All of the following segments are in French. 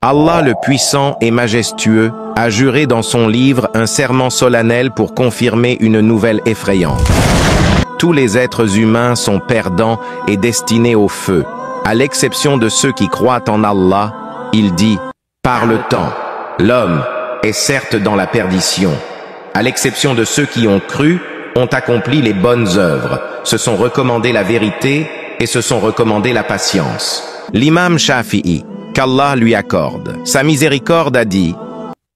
Allah le puissant et majestueux a juré dans son livre un serment solennel pour confirmer une nouvelle effrayante. Tous les êtres humains sont perdants et destinés au feu, à l'exception de ceux qui croient en Allah. Il dit, par le temps, l'homme est certes dans la perdition, à l'exception de ceux qui ont cru, ont accompli les bonnes œuvres, se sont recommandé la vérité et se sont recommandé la patience. L'imam Shafi'i, qu'Allah lui accorde, sa miséricorde, a dit,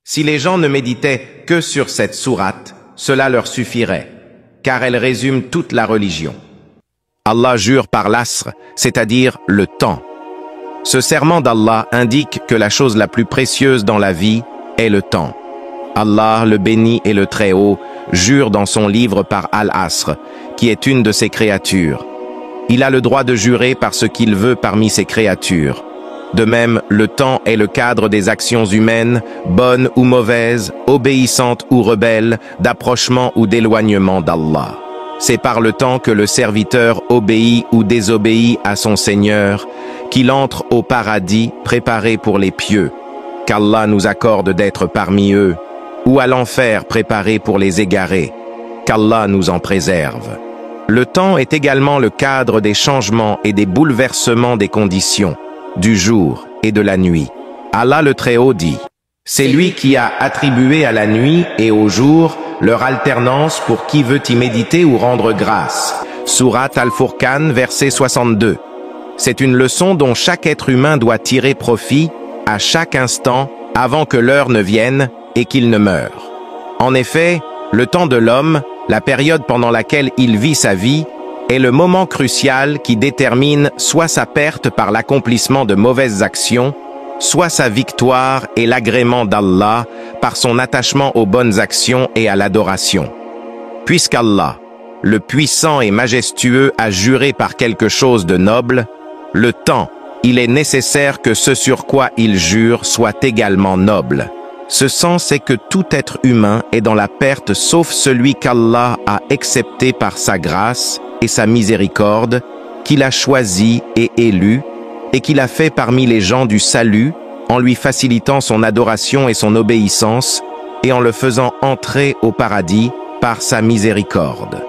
si les gens ne méditaient que sur cette sourate, cela leur suffirait, car elle résume toute la religion. Allah jure par l'asr, c'est-à-dire le temps. Ce serment d'Allah indique que la chose la plus précieuse dans la vie est le temps. Allah, le béni et le Très-Haut, jure dans son livre par Al-Asr, qui est une de ses créatures. Il a le droit de jurer par ce qu'il veut parmi ses créatures. De même, le temps est le cadre des actions humaines, bonnes ou mauvaises, obéissantes ou rebelles, d'approchement ou d'éloignement d'Allah. C'est par le temps que le serviteur obéit ou désobéit à son Seigneur, qu'il entre au paradis préparé pour les pieux, qu'Allah nous accorde d'être parmi eux, ou à l'enfer préparé pour les égarés, qu'Allah nous en préserve. Le temps est également le cadre des changements et des bouleversements des conditions, du jour et de la nuit. Allah le Très-Haut dit, c'est lui qui a attribué à la nuit et au jour leur alternance pour qui veut y méditer ou rendre grâce. Sourate Al-Furqan, verset 62. C'est une leçon dont chaque être humain doit tirer profit à chaque instant avant que l'heure ne vienne et qu'il ne meure. En effet, le temps de l'homme, la période pendant laquelle il vit sa vie, est le moment crucial qui détermine soit sa perte par l'accomplissement de mauvaises actions, soit sa victoire et l'agrément d'Allah par son attachement aux bonnes actions et à l'adoration. Puisqu'Allah, le puissant et majestueux, a juré par quelque chose de noble, le temps, il est nécessaire que ce sur quoi il jure soit également noble. Ce sens est que tout être humain est dans la perte sauf celui qu'Allah a accepté par sa grâce et sa miséricorde, qu'il a choisi et élu, et qu'il a fait parmi les gens du salut, en lui facilitant son adoration et son obéissance, et en le faisant entrer au paradis par sa miséricorde.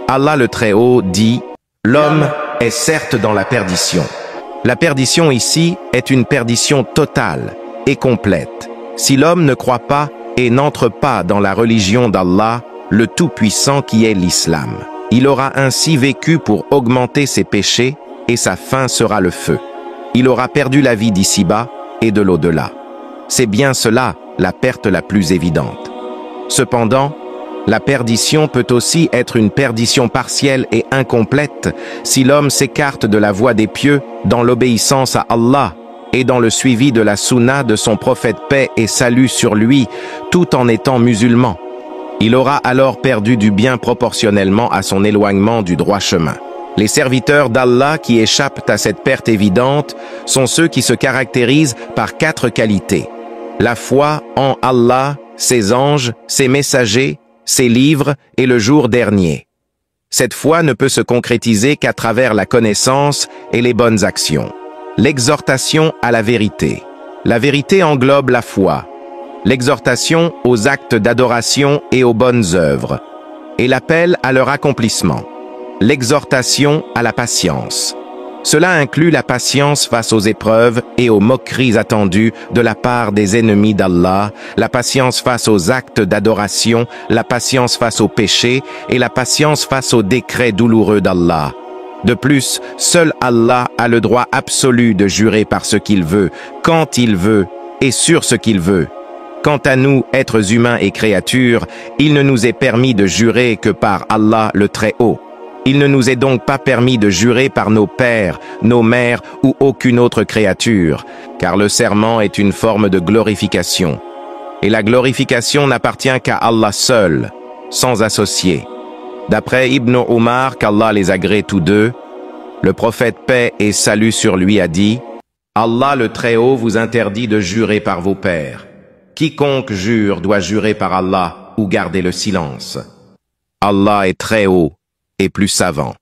Allah le Très-Haut dit, l'homme est certes dans la perdition. La perdition ici est une perdition totale et complète. Si l'homme ne croit pas et n'entre pas dans la religion d'Allah, le Tout-Puissant qui est l'islam, il aura ainsi vécu pour augmenter ses péchés et sa fin sera le feu. Il aura perdu la vie d'ici-bas et de l'au-delà. C'est bien cela la perte la plus évidente. Cependant, la perdition peut aussi être une perdition partielle et incomplète si l'homme s'écarte de la voie des pieux dans l'obéissance à Allah et dans le suivi de la sunna de son prophète paix et salut sur lui, tout en étant musulman. Il aura alors perdu du bien proportionnellement à son éloignement du droit chemin. Les serviteurs d'Allah qui échappent à cette perte évidente sont ceux qui se caractérisent par 4 qualités. La foi en Allah, ses anges, ses messagers, ses livres et le jour dernier. Cette foi ne peut se concrétiser qu'à travers la connaissance et les bonnes actions. L'exhortation à la vérité. La vérité englobe la foi, l'exhortation aux actes d'adoration et aux bonnes œuvres, et l'appel à leur accomplissement. L'exhortation à la patience. Cela inclut la patience face aux épreuves et aux moqueries attendues de la part des ennemis d'Allah, la patience face aux actes d'adoration, la patience face aux péchés et la patience face aux décrets douloureux d'Allah. De plus, seul Allah a le droit absolu de jurer par ce qu'il veut, quand il veut et sur ce qu'il veut. Quant à nous, êtres humains et créatures, il ne nous est permis de jurer que par Allah le Très-Haut. Il ne nous est donc pas permis de jurer par nos pères, nos mères ou aucune autre créature, car le serment est une forme de glorification. Et la glorification n'appartient qu'à Allah seul, sans associé. D'après Ibn Omar, qu'Allah les agrée tous deux, le prophète paix et salut sur lui a dit, « Allah le Très-Haut vous interdit de jurer par vos pères. Quiconque jure doit jurer par Allah ou garder le silence. Allah est très haut et plus savant. »